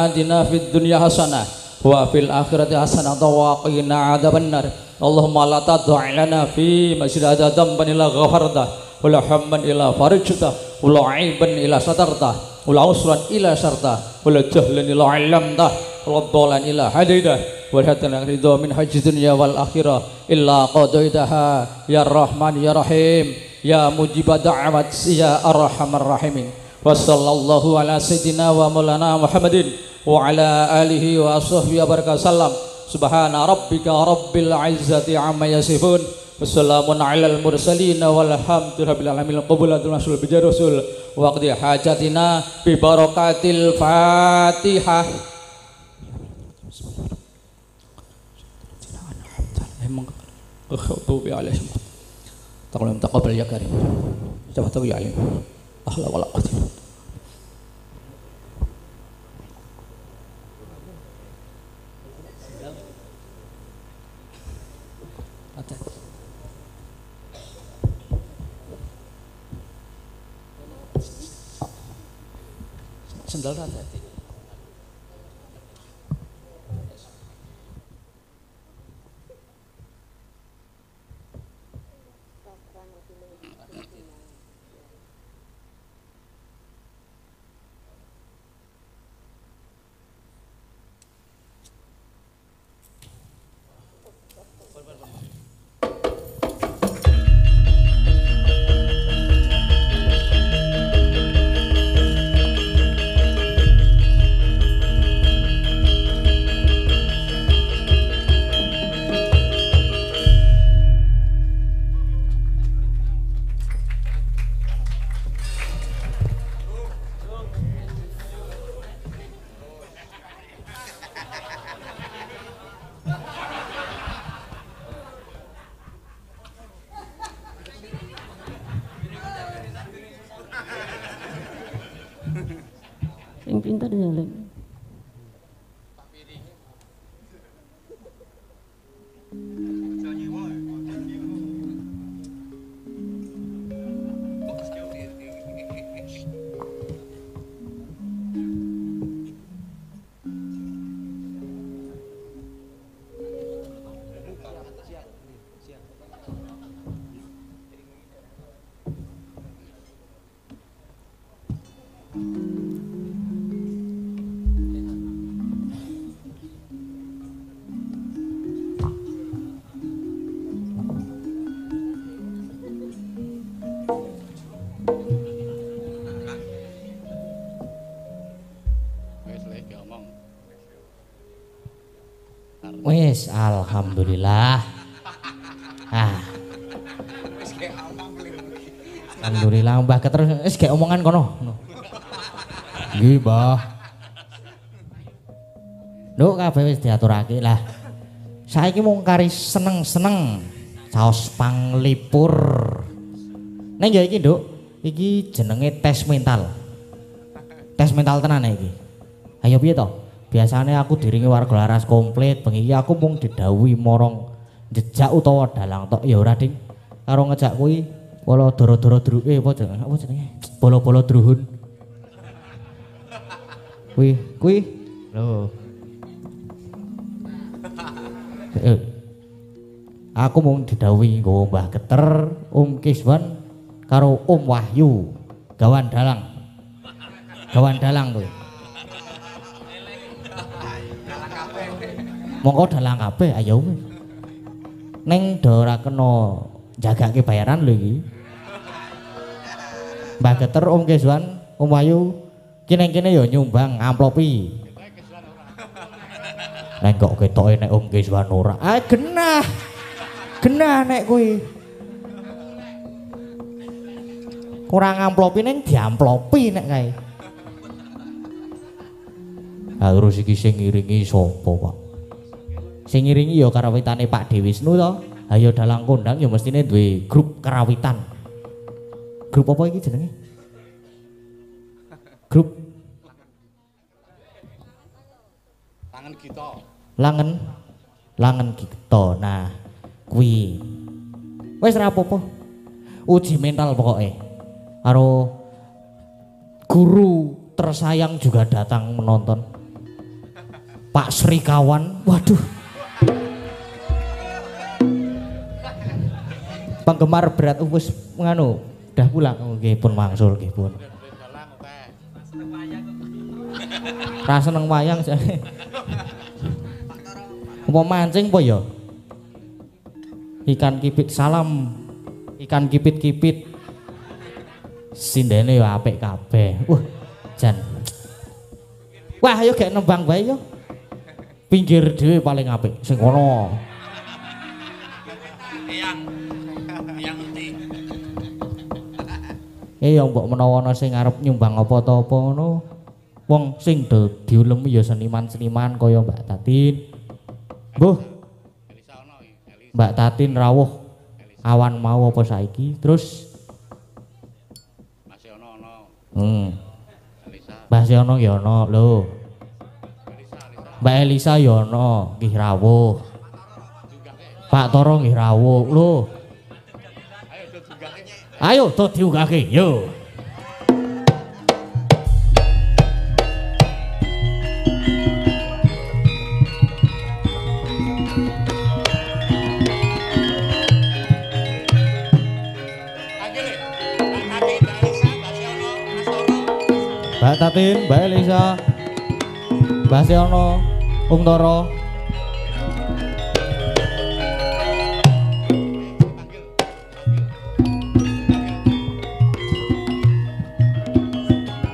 atina fid dunya hasanah wa fil akhirati hasanah wa qina adzabannar. Allahumma la tad'a lana fi masjid hadza dhanban illa ghafarta wala hamman illa farijta wala aiban illa satarta wala usran illa sarta wala jahlan illa 'allamta wala dhalan illa hadaita wa hatta ridha min hajji dunya wal akhirah illa qadaitaha ya rahman ya rahim ya mujibad da'awat ya arhamar rahimin wa sallallahu ala sayyidina wa maulana Muhammadin wa ala alihi wa sahbihi wa barakasallam subhana rabbika rabbil izzati amma yasifun wassalamun alal mursalin walhamdulillahi alamin qabulatul rasul bi rasul waqti hajatina bi barakatil fatihah emang khutubi alaihim taqabbal taqabbal ya karim coba tahu ya alim ahla wala quwwata sendal hati-hati. Yang pintar dia lagi. Wes, alhamdulillah. Alhamdulillah Mbah terus wis gek omongan kono. Nggih, Mbah. Nduk kabeh wis diaturake lah. Saiki mung kari seneng-seneng saos panglipur. Neng ya iki, Nduk. Iki jenenge tes mental. Tes mental tenan iki. Ayo piye to? Biasanya aku diringi warga laras komplit, bengi aku mung didhawuhi morong jejak utawa dalang tok ya ora Ding. Karo ngejak kuwi wala doro-doro druke apa jenenge? Bolo-bolo druhun. Kuwi lho. Aku mung didhawuhi nggawa Mbah Geter, Kiswan karo Wahyu, gawan dalang. Gawan dalang kuwi. Mongko dalang kabeh ayo wis. Ning do ora kena jagake bayaran lho iki. Mbah Geter, Kiswan, Wahyu kene-kene ya nyumbang amplopi. Nek kok ketoke nek Kiswan ora. Genah. Genah nek kuwi. Kurang amplopi ning diamplopi nek kae. Terus iki sing ngiringi sapa, Pak? Sing ngiringi ya karawitane Pak Dewisnu to. Ayo dalang kondang ya mestine duwe grup karawitan. Grup apa iki jenenge? Grup Langen Gita. Langen Gita. Nah, kuwi wis ora apa-apa. Uji mental pokoknya. Karo guru tersayang juga datang menonton. Pak Sri Kawan. Waduh. penggemar berat wis nganu udah pulang nggih pun mangsul nggih pun. Ra seneng wayang jane. Apa mancing apa ya? Ikan kipit salam. Ikan kipit-kipit. Sindene ya apik kabeh. Wah, jan. Wah, ayo gek nembang bae yo. Pinggir dhewe paling apik sing kono. Iya mbok menawa ana sing arep nyumbang apa ta apa ngono. Wong sing diulem ya seniman-seniman kaya Mbak Tatin. Mbuh. Mbak Tatin rawuh awan mau apa saiki? Terus masih ono. Masih ono ya ono lho. Mbak Elisa ya ono nggih rawuh. Pak Toro nggih rawuh lho. Ayo to diugake yo. Mbak Tatin, Mbak Elisa, Mbak Siono, Toro.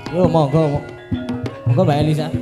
Yo monggo Mbak Elisa.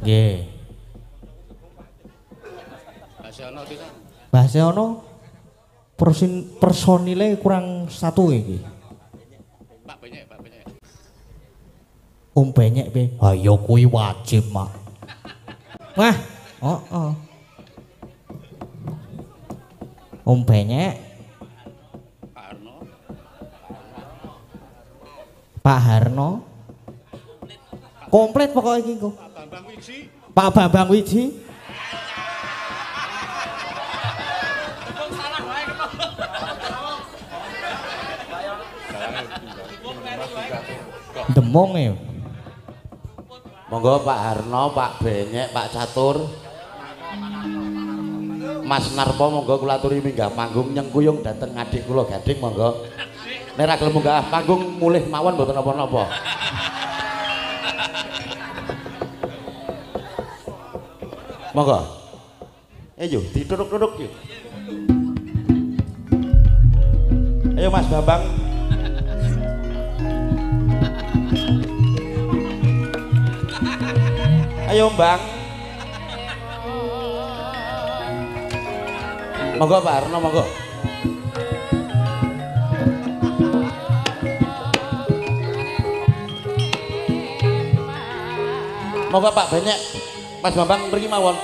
Nggih. Bahasa ono personile kurang satu iki. Pak Benyek. Benyek piye? Ha ya kuwi wajib, Mak. Wah, heeh. Benyek. Pak Harno. Komplit pokoknya iki kok. Pak Bambang Wiji. Demong ya. Monggo Pak Harno, Pak Benyek, Pak Catur. Mas Narpo monggo kula aturi minggah panggung nyengkuyung dhateng adik kula Gading monggo. Nek ra gelem munggah panggung mulih mawon mboten napa-napa. Monggo. Ayo ditutuk-tutuk yuk. Ayo Mas Bambang. Ayo Bang. Monggo Pak Arno monggo. Monggo Pak Benyek. Mas Bambang pergi mawon.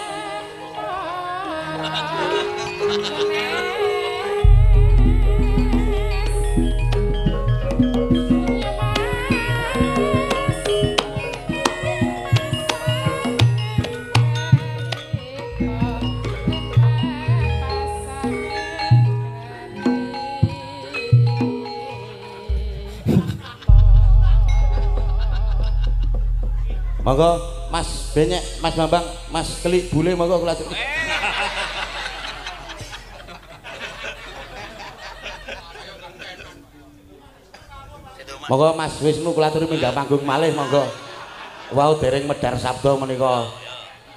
Monggo Mas Benyek, Mas Bambang, Mas Keli Bule monggo kula aturi. Monggo Mas Wisnu kula aturi minggah panggung malih monggo. Wau dereng medhar sabda menika.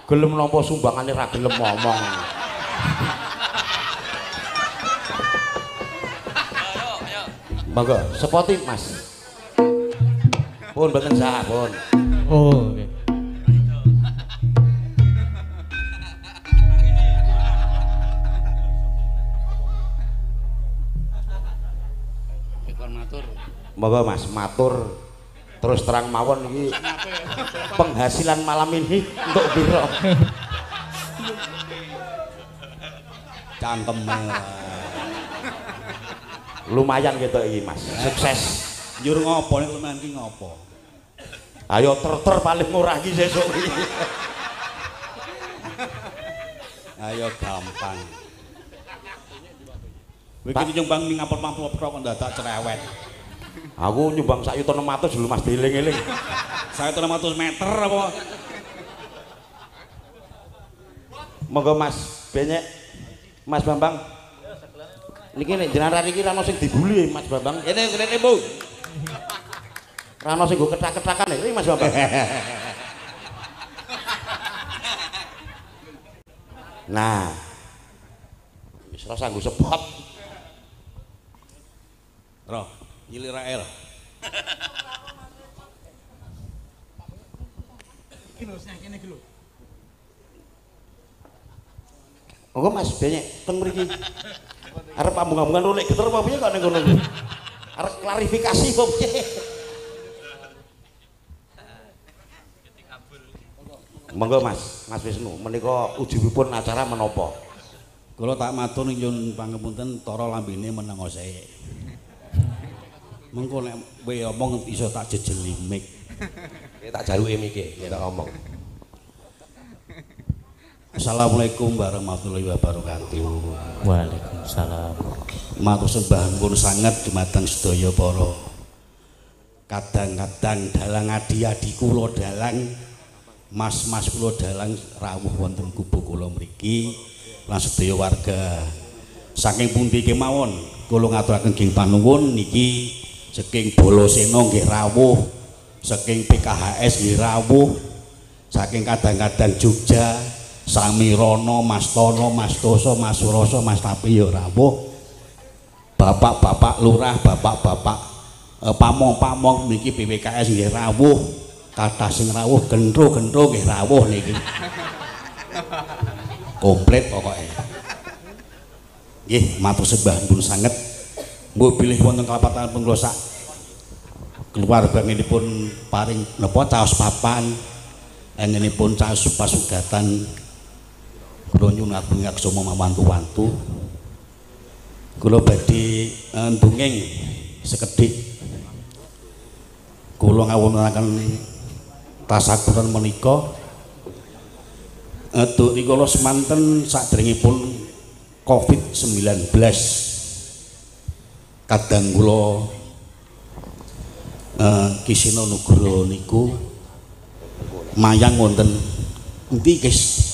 Gelem nampa sumbangane ra gelem ngomong. Monggo, sepoti Mas. Pun mboten sah, pun. Oh, nggih. Monggo Mas, matur terus terang mawon iki penghasilan malam ini untuk biro. Cangkem Lumayan gitu iki Mas, sukses. Njur ngopo nek lumayan ki ngopo? Ayo ter paling murah iki sesuk iki. Ayo gampang. Kowe iki nyumbang ning ngapur-ngapur kok dadak cerewet. Aku nyumbang 1.600.000 dulu Mas dieling-eling. 1.600 meter apa? Monggo Mas, benyek Mas Bambang. Niki nek jenengan iki ra ono sing dibuli Mas Bambang. Kene Bu. Ra ono sing go ketak-ketakan iki Mas Bambang. Nah. Wis ora sanggo sepot. Roh, nyili Rael. Monggo Mas benyek teng mriki. Arep ambung-ambungan rolek geter apa piye kok ning kono? Arep klarifikasi apa piye? Monggo Mas, Mas Wisnu, menika ujubipun acara menapa? Kula tak matur nyuwun pangapunten tara lambene menengo sik. Mengko nek kowe omong iso tak jejeli mik. Tak jaluke mike, tak ngomong. Assalamualaikum warahmatullahi wabarakatuh. Waalaikumsalam. Matur sembah pun sanget dumateng sedaya para kadang-kadang dalang adi-adi kula dalang mas-mas kula dalang rawuh wonten gubuk kula mriki lan sedaya warga. Saking pundi kemawon kula ngaturaken ging panuwun niki saking Balasena nggih rawuh, saking PKHS nggih rawuh, saking kadang-kadang Jogja Samirana, Mas Tono, Mas Toso, Mas Suroso, Mas Tapi ya rawuh. Bapak-bapak lurah, bapak-bapak pamong-pamong niki PWKS nggih rawuh. Kathah sing rawuh gentro-gentro nggih rawuh niki. Komplit pokoke. Nggih, matur sembah pun sanget. Mbok bilih wonten kalapatan pun kula sak keluarganipun paring napa caos papan, engenipun caos pasugatan. Kula nyuwun ngapunten mawantu-wantu. Kula badhe ndongeng sekedhik. Kula ngawontenaken tasakuran menika Duk rikala semanten sadèrèngipun Covid-19 kadang kula Kisina Nugroho niku mayang wonten endi Kis?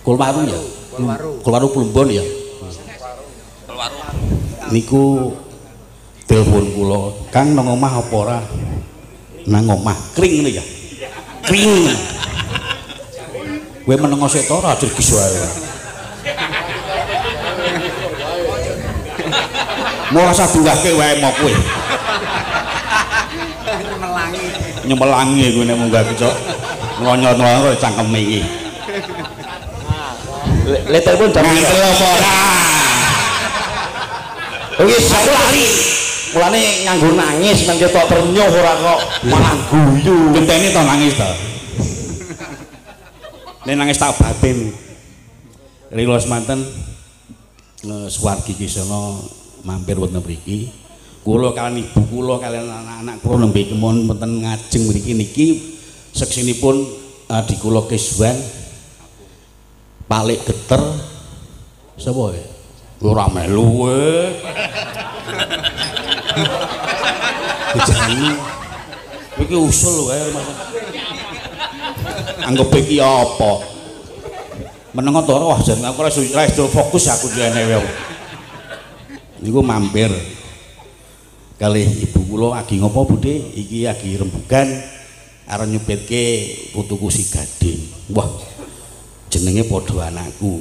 Kulwaru ya? Kulwaru Plumbon ya? Niku telepon kula, Kang nang omah apa ora? Nang omah kring ngene ya. Kring. Kowe menengo sik to ora dirgis wae. Mau rasa dunggahke wae mau kowe. Nyemelangi kowe nek munggah cok. Nglonyo-nglonyo cangkeme iki. Le telepon jam Ngantel apa ora? wis aku lali. Mulane nganggo nangis nang ketok ternyuh ora kok malah guyu. Genteni to nangis to. Nek nangis tak batin. Rila semanten Suwargi Kisana mampir wonten mriki. Kula kaliyan ibu kula kaliyan anak-anak kula nembe kemawon wonten ngajeng mriki niki seksinipun adik kula Kiswan Palik Geter sapa ya? Ora melu kowe. Dijani. Iki usul wae Mas. Anggap iki apa? Menengo to wah jan aku ora iso fokus aku jane wae. Niku mampir kalih ibu kula agi ngopo Budhe? Iki agi rembugan arep nyupitke putuku si Gading. Wah, jenenge padha anakku.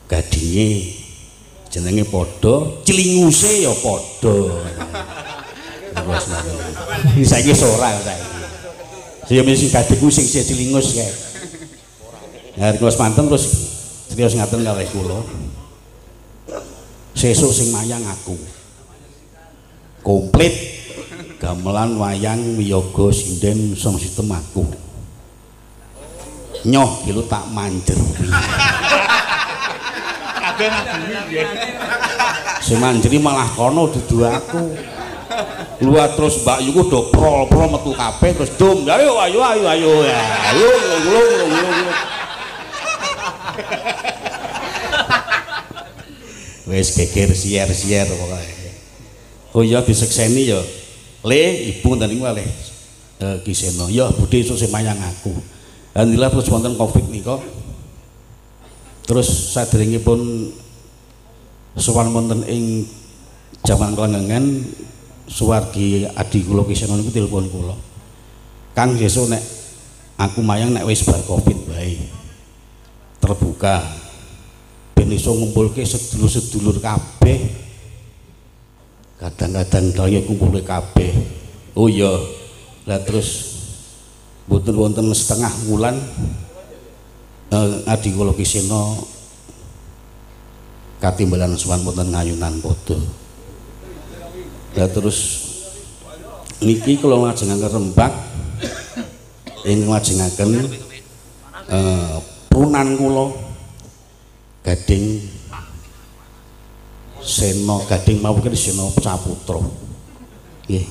Gadinge jenenge padha, cilinguse ya padha. Iki saiki ora saiki. Sing mesti gadingku sing cilingus kae. Nah, terus manten terus serius ngaten kalih kula. Sesuk sing mayang aku. Komplit gamelan wayang wiyaga sinden song sistem aku. Nyoh iki lho tak manjer. Kabeh ngabungi nggih. Sing manjeri malah kono dudu aku. Luat terus Mbak Yuku do prol-prol metu kabeh terus dum. Ayo ayo ayo ayo. Ayo ngulung. Wis geger sier-sier pokoke. Oh iya disekseni ya. Le ibu ngoten niku le Ki Seno. Ya budhe esuk sing mayang aku. Alhamdulillah terus wonten Covid nika. Terus saderengipun sowan wonten ing jaman kelenggengan suwargi adi kula Ki Seno niku telepon kula. Kang sesuk nek aku mayang nek wis bar Covid bae. Terbuka ben iso ngumpulke sedulur-sedulur kabeh. Kadang-kadang kaya kumpulke kabeh. Oh iya. Lah terus mboten wonten setengah wulan adi kula Ki Seno katimbalan sowan wonten ngayunan padha. Lah terus niki kula ngajengaken Rembag ing ngajengaken punan kula Gading Seno Gading mawon Seno Saputra. Nggih.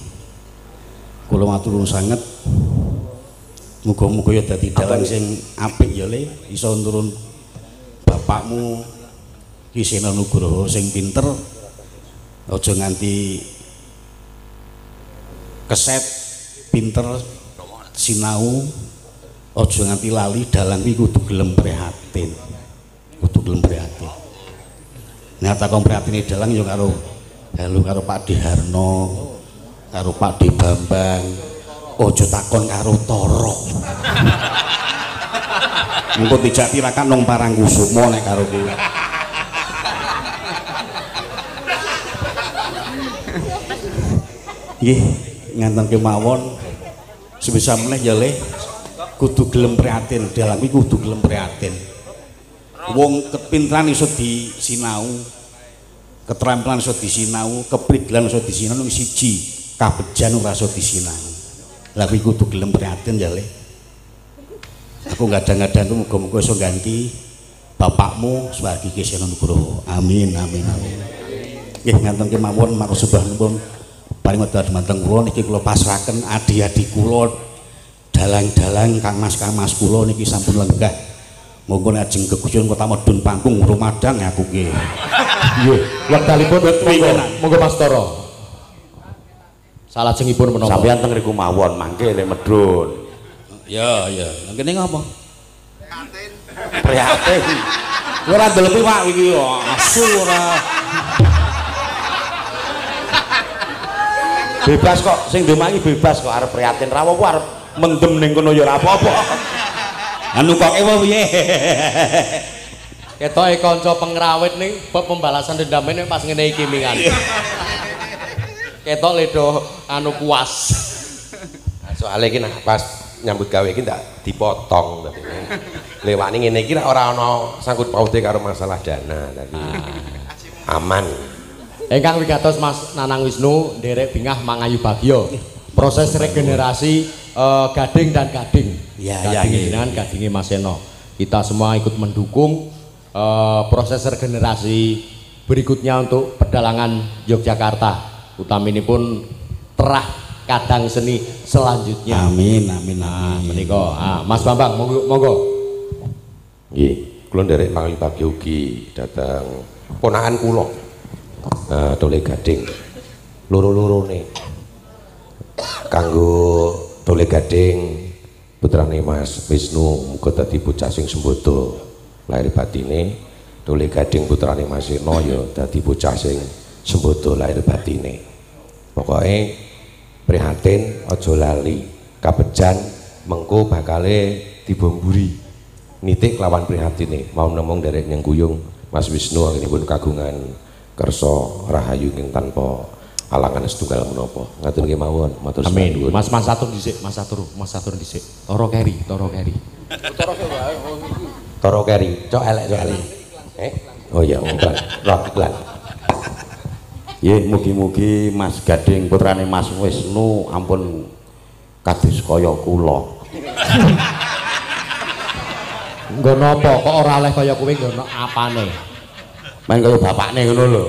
Kula matur nuwun sanget. Muga-muga ya dadi dalang sing apik ya Le, iso nurun bapakmu Ki Seno Nugroho sing pinter. Aja nganti keset pinter sinau, aja nganti lali dalang kuwi kudu gelem prihatin. Kudu gelem prihatin. Nek takon prihatine dalang ya karo Pak Diharno, karo Pak Di Bambang. Aja takon karo Toro. Engko dijak tirakan nang Parangkusumo nek karo kowe. Nggih, nganten kemawon sebisa meneh ya Le. Kudu gelem prihatin, dalang iki kudu gelem prihatin. Wong kepinteran iso disinau, keterampilan iso disinau, keprigelan iso disinau nang siji, kabejan ora iso disinau. Lah kuwi kudu gelem prihatin ya Le. Aku gadang-gadang muga-muga iso ganti bapakmu sebagai Ki Seno Nugroho. Amin amin amin. Nggih nganten kemawon maksudipun paring wedha dumateng kula niki kula pasrahaken adi-adi kula dalang-dalang kangmas kula niki sampun lenggah. Monggo nek ajeng geguyun kota medun panggung rumadang aku ki. Nggih, wektalipun monggo Mas Toro. Salajengipun menapa? Sampeyan teng riku mawon mangke nek medun. Ya, ya. Nang kene ngapa? Prihatin. Ora ndelepi Pak iki asu ora. Bebas kok sing ndemaki bebas kok arep prihatin ra apa arep mendem ning kono ya ora apa-apa. Anu kok ewo piye? Ketoke kanca pengrawit ning bab pembalasan dendam nek pas ngene iki mingan. Ketok ledo anu puas. Soale iki nek pas nyambut gawe iki ndak dipotong dadi. Lewani ngene iki ora ana sangkut paute karo masalah dana dadi. Aman. Ingkang wigatos Mas Nanang Wisnu nderek bingah Mangayu Bagyo. Proses regenerasi Gading dan Gading. Ya, dengan Gadinge Mas Seno. Kita semua ikut mendukung proses regenerasi berikutnya untuk pedalangan Yogyakarta. Utaminipun terah kadang seni selanjutnya. Amin amin amin. Menika Mas Bambang monggo. Nggih, kula nderek Mangayu Bagyo ugi dhateng ponakan kula. Dole Gading loro-lorone kanggo Dole Gading putrane Mas Wisnu muga dadi bocah sing sembodo lahir batine. Dole Gading putrane Mas Seno ya dadi bocah sing sembodo lahir batine. Pokoke prihatin aja lali kabejan mengko bakale dibomburi. nitik lawan prihatine mau nemung derek nyengguyung Mas Wisnu anggenipun kagungan kersa rahayu ing tanpa alangan setunggal menapa. Ngatur nggih mawon, matur suwun. Amin. Mas atur dhisik, Mas atur dhisik. Toro keri. Toro keri, cok elek. Oh iya, iklan. Nggih, mugi-mugi Mas Gading putrane Mas Wisnu ampun kados kaya kula. Nggo napa kok ora oleh kaya kowe nggono apane? Main kaya bapakne ngono lho.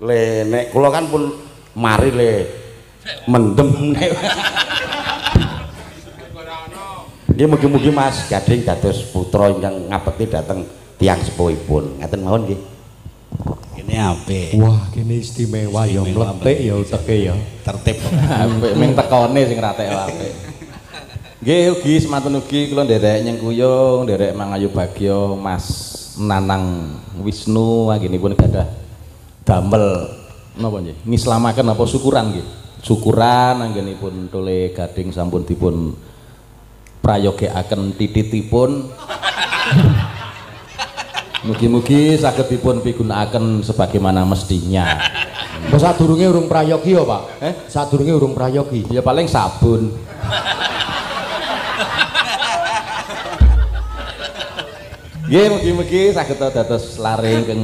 Le nek kula kan pun mari le mendem nek. Nggih mugi-mugi Mas Gading dados putra ingkang ngabekti dhateng tiyang sepuhipun. Ngaten mawon nggih. Kene apik. Wah, kene istimewa ya mlepek ya uteke ya. Tertib. Apik ming tekone sing ratek apik. Nggih ugi semanten ugi kula nderek Nyengkuyung, nderek Mangayu Bagyo, Mas Nanang Wisnu anggenipun gadah damel napa nggih? Ngislamaken apa syukuran nggih. Syukuran anggenipun Tole Gading sampun dipun prayogekaken tititipun. Mugi-mugi saged dipun pigunakaken sebagaimana mestinya. Kok sadurunge urung prayogi ya, Pak? Sadurunge urung prayogi. Ya paling sabun. Nggih mugi-mugi saged dados laring keng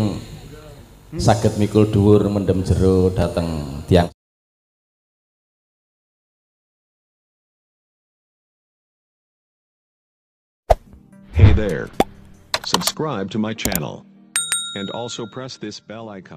saged mikul dhuwur mendem jero dhateng tiyang. Hey there. Subscribe to my channel and also press this bell icon.